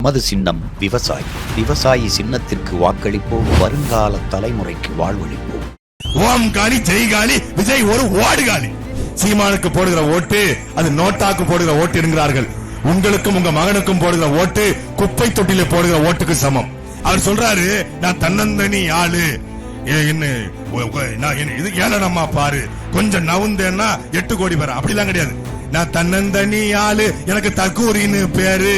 நமது சின்னம் விவசாயி. விவசாயி சின்னத்திற்கு வாக்களிப்போம், வருங்கால தலைமுறைக்கு வாழ்வளிப்போம். ஓம் காலி ஜெய் காலி விஜய் ஒரு ஓடுகாலி. சீமானுக்கு போடுகிற ஓட்டு அது நோட்டாக்கு போடுகிற ஓட்டு என்கிறார்கள். உங்களுக்கும் உங்க மகனுக்கும் போடுகிற ஓட்டு குப்பை தொட்டில போடுகிற ஓட்டுக்கு சமம். அவர் சொல்றாரு, நான் தன்னந்தனி ஆளு, இது ஏழனம்மா பாரு, கொஞ்சம் நவுந்தேன்னா 8 கோடி பேர். அப்படிலாம் கிடையாது. நான் தன்னந்தனி ஆளு, எனக்கு தற்கூரின்னு பேரு,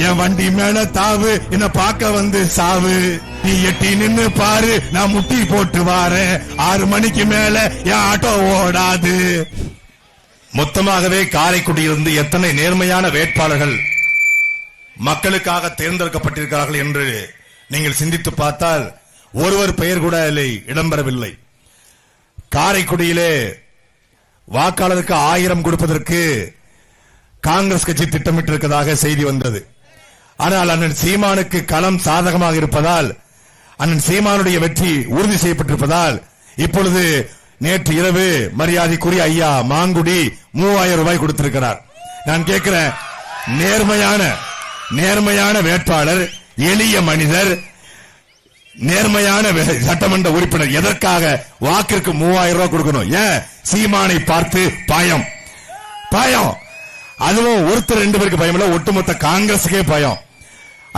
என் வண்டி மேல தாவு, என்ன பார்க்க வந்து சாவு, நீ எட்டி நின்னு பாரு, நான் முட்டி போட்டு வாரேன், 6 மணிக்கு மேல என் ஆட்டோ ஓடாது. மொத்தமாகவே காரைக்குடியிலிருந்து எத்தனை நேர்மையான வேட்பாளர்கள் மக்களுக்காக தேர்ந்தெடுக்கப்பட்டிருக்கிறார்கள் என்று நீங்கள் சிந்தித்து பார்த்தால் ஒருவர் பெயர் கூட இடம்பெறவில்லை. காரைக்குடியிலே வாக்காளருக்கு 1000 கொடுப்பதற்கு காங்கிரஸ் கட்சி திட்டமிட்டிருப்பதாக செய்தி வந்தது. ஆனால் அண்ணன் சீமானுக்கு களம் சாதகமாக இருப்பதால், அண்ணன் சீமானுடைய வெற்றி உறுதி செய்யப்பட்டிருப்பதால் இப்பொழுது நேற்று இரவு மரியாதைக்குரிய ஐயா மாங்குடி 3000 ரூபாய் கொடுத்திருக்கிறார். நான் கேட்கிறேன், நேர்மையான வேட்பாளர், எளிய மனிதர், நேர்மையான சட்டமன்ற உறுப்பினர் எதற்காக வாக்கிற்கு 3000 ரூபாய் கொடுக்கணும்? ஏன் சீமானை பார்த்து பயம்? அதுவும் ஒருத்தர் 2 பேருக்கு பயம் இல்ல, ஒட்டுமொத்த காங்கிரசுக்கே பயம்.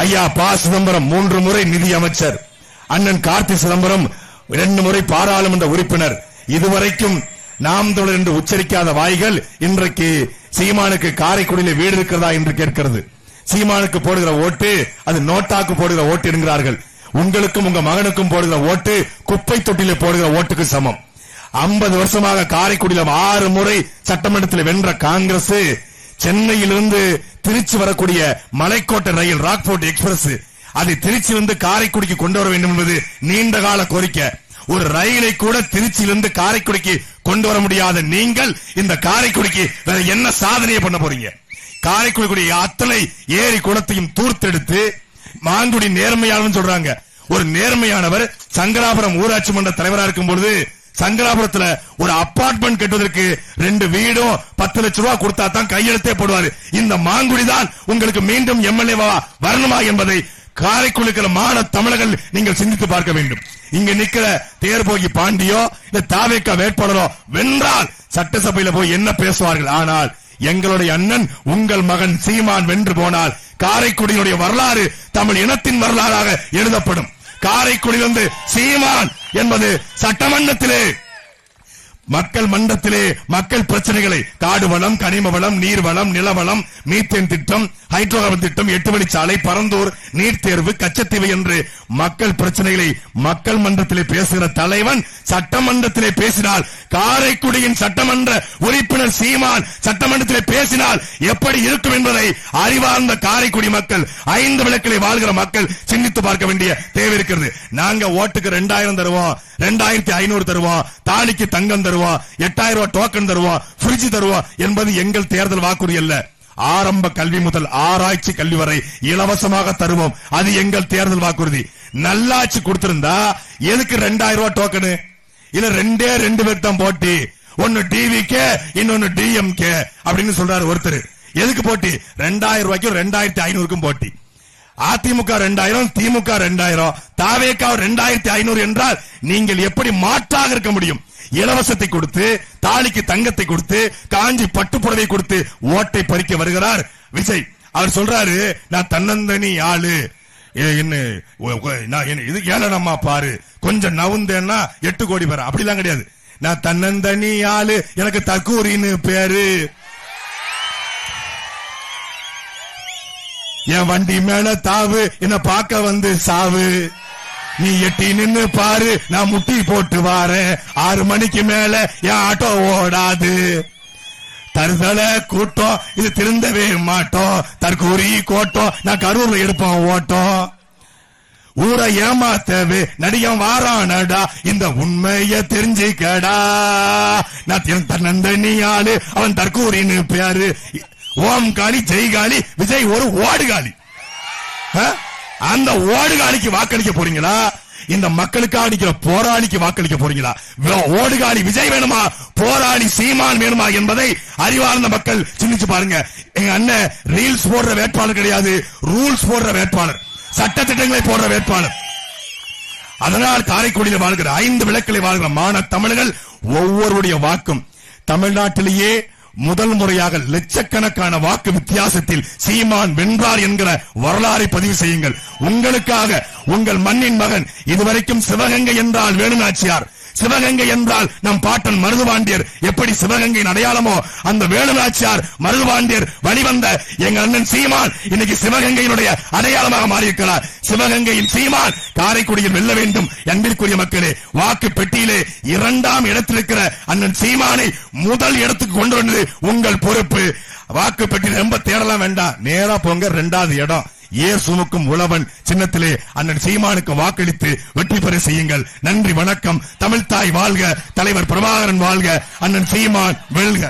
ஐயா ப. சிதம்பரம் 3 முறை நிதி அமைச்சர், அண்ணன் கார்த்தி சிதம்பரம் 2 முறை பாராளுமன்ற உறுப்பினர். இதுவரைக்கும் நாம் தமிழர் என்று உச்சரிக்காத வாய்கள் இன்றைக்கு சீமானுக்கு காரைக்குடியில் வீடு இருக்கிறதா என்று கேட்கிறது. சீமானுக்கு போடுகிற ஓட்டு அது நோட்டாக்கு போடுகிற ஓட்டு என்கிறார்கள். உங்களுக்கும் உங்க மகனுக்கும் போடுகிற ஓட்டு குப்பை தொட்டில போடுகிற ஓட்டுக்கு சமம். 50 வருஷமாக காரைக்குடியில் 6 முறை சட்டமன்றத்தில் வென்ற காங்கிரஸ் சென்னையிலிருந்து திருச்சி வரக்கூடிய மலைக்கோட்டை ரயில் ராக்போர்ட் எக்ஸ்பிரஸ் அதை திருச்சியிலிருந்து காரைக்குடிக்கு கொண்டு வர வேண்டும் என்பது நீண்ட கால கோரிக்கை. ஒரு ரயிலை கூட திருச்சியிலிருந்து காரைக்குடிக்கு கொண்டு வர முடியாத நீங்கள் இந்த காரைக்குடிக்கு வேற என்ன சாதனையை பண்ண போறீங்க? காரைக்குடி அத்தனை ஏரி குளத்தையும் தூர்த்தெடுத்து மாங்குடி நேர்மையாளர் சொல்றாங்க. ஒரு நேர்மையானவர் சங்கராபுரம் ஊராட்சி மன்ற தலைவராக இருக்கும் பொழுது சங்கராபுரத்துல ஒரு அபார்ட்மெண்ட் கட்டுவதற்கு 2 வீடும் 10 லட்சம் ரூபாய் கொடுத்தா தான் கையெழுத்தே போடுவாரு. இந்த மாங்குடிதான் உங்களுக்கு மீண்டும் எம்எல்ஏவா வரணுமா என்பதை காரைக்குடிக்கிற மாநில தமிழர்கள் நீங்கள் சிந்தித்து பார்க்க வேண்டும். இங்க நிக்கிற தேர்போகி பாண்டியோ இந்த தாவேக்கா வேட்பாளரோ வென்றால் சட்டசபையில போய் என்ன பேசுவார்கள்? ஆனால் எங்களுடைய அண்ணன் உங்கள் மகன் சீமான் வென்று போனால் காரைக்குடியினுடைய வரலாறு தமிழ் இனத்தின் வரலாறாக எழுதப்படும். காரைக்குடியிலிருந்து சீமான் என்பது சட்டமன்றத்திலே மக்கள் மன்றத்திலே மக்கள் பிரச்சனைகளை, காடு வளம், கனிம வளம், நீர் வளம், நிலவளம், மீத்தேன் திட்டம், ஹைட்ரோ கார்பன் திட்டம், 8 வழிச்சாலை, பரந்தூர் நீட் தேர்வு, கச்சத்தீவு என்று மக்கள் பிரச்சனைகளை மக்கள் மன்றத்திலே பேசுகிற தலைவன் சட்டமன்றத்திலே பேசினால், காரைக்குடியின் சட்டமன்ற உறுப்பினர் சீமான் சட்டமன்றத்திலே பேசினால் எப்படி இருக்கும் என்பதை அறிவார்ந்த காரைக்குடி மக்கள், 5 விளக்கிலே வாழ்கிற மக்கள் சிந்தித்து பார்க்க வேண்டிய தேவை இருக்கிறது. நாங்க ஓட்டுக்கு 2000 தருவோம், 2500 தருவோம், தாலிக்கு தங்கம் தருவோம், 8000 ரூபாய் டோக்கன் தருவோம், பிரிட்ஜ் தருவோம் என்பது எங்கள் தேர்தல் வாக்குறுதி அல்ல. ஆரம்ப கல்வி முதல் ஆராய்ச்சி கல்வி வரை இலவசமாக தருவோம், அது எங்கள் தேர்தல் வாக்குறுதி. நல்லாட்சி கொடுத்திருந்தா எதுக்கு 2000 ரூபாய் டோக்கனு? இல்ல 2 பேர் தான் போட்டி, ஒன்னு டிவிகே இன்னொன்னு டிஎம்கே அப்படின்னு சொல்றாரு ஒருத்தர். எதுக்கு போட்டி? 2000 ரூபாய்க்கும் 2500க்கும் போட்டி. அதிமுக 2000, திமுக 2000, தாவேகா 2500 என்றால் நீங்கள் எப்படி மாற்றாக இருக்க முடியும்? இலவசத்தை கொடுத்து, தாலிக்கு தங்கத்தை கொடுத்து, காஞ்சி பட்டு புடவை கொடுத்து ஓட்டை பறிக்க வருகிறார் விஜய். அவர் சொல்றாரு, நான் தன்னந்தனி ஆளு, இது ஏழனம்மா பாரு, கொஞ்சம் நவுந்தேன்னா 8 கோடி பேர். அப்படிலாம் கிடையாது. நான் தன்னந்தனி ஆளு, எனக்கு தற்கூரின்னு பேரு, என் வண்டி மேல தாவு, என்ன பார்க்க வந்து சாவு, நீ எட்டி நின்னு பாரு, நான் முட்டி போட்டு வாரேன், 6 மணிக்கு மேல என் ஆட்டோ ஓடாது. தருதல கூட்டம், இது திருந்தவே மாட்டோம், தற்கூரி கோட்டம், நான் கரூர்ல எடுப்போம் ஓட்டம், ஊரை ஏமாத்தவே நடிகன் வாரானடா, இந்த உண்மைய தெரிஞ்சுக்கடா, நான் தன்னந்தனி ஆளு, அவன் தற்கூரின்னு பேரு. ஓம் காலி ஜெய் காலி விஜய் ஒரு ஓடுகாலி. அந்த ஓடுகாலிக்கு வாக்களிக்க போறீங்களா இந்த மக்களுக்காக நிக்கிற போராளிக்கு வாக்களிக்க போறீங்களா? ஓடுகாலி விஜய் வேணுமா, போராளி சீமான் வேணுமா என்பதை அறிவார்ந்த மக்கள் சிந்திச்சு பாருங்க. எங்க அண்ணன் ரீல்ஸ் போடுற வேட்பாளர் கிடையாது, ரூல்ஸ் போடுற வேட்பாளர், சட்ட திட்டங்களை போடுற வேட்பாளர். அதனால் காரைக்குடியில் வாழ்கிற 5 விளக்கிலே வாழ்கிற மாணவ தமிழர்கள் ஒவ்வொருடைய வாக்கும் தமிழ்நாட்டிலேயே முதல் முறையாக லட்சக்கணக்கான வாக்கு வித்தியாசத்தில் சீமான் வென்றார் என்கிற வரலாறை பதிவு செய்யுங்கள். உங்களுக்காக உங்கள் மண்ணின் மகன். இதுவரைக்கும் சிவகங்கை என்றால் வேலுநாச்சியார், சிவகங்கை என்றால் நம் பாட்டன் மருதுபாண்டியர் எப்படி சிவகங்கையின் அடையாளமோ அந்த வேலுநாச்சியார் மருதுபாண்டியர் வழிவந்த எங்க அண்ணன் சீமான் இன்னைக்கு சிவகங்கையினுடைய அடையாளமாக மாறியிருக்கிறார். சிவகங்கையின் சீமான் காரைக்குடியில் வெல்ல வேண்டும். அன்பிற்குரிய மக்களே, வாக்கு பெட்டியிலே 2ஆம் இடத்தில் இருக்கிற அண்ணன் சீமானை முதல் இடத்துக்கு கொண்டு வந்தது உங்கள் பொறுப்பு. வாக்கு பெட்டியில் ரொம்ப தேடலாம் வேண்டாம், நேரா போங்க 2வது இடம். ஏர் சுமக்கும் உழவன் சின்னத்திலே அண்ணன் சீமானுக்கு வாக்களித்து வெற்றி பெற செய்யுங்கள். நன்றி, வணக்கம். தமிழ்தாய் வாழ்க, தலைவர் பிரபாகரன் வாழ்க, அண்ணன் சீமான் வெல்க.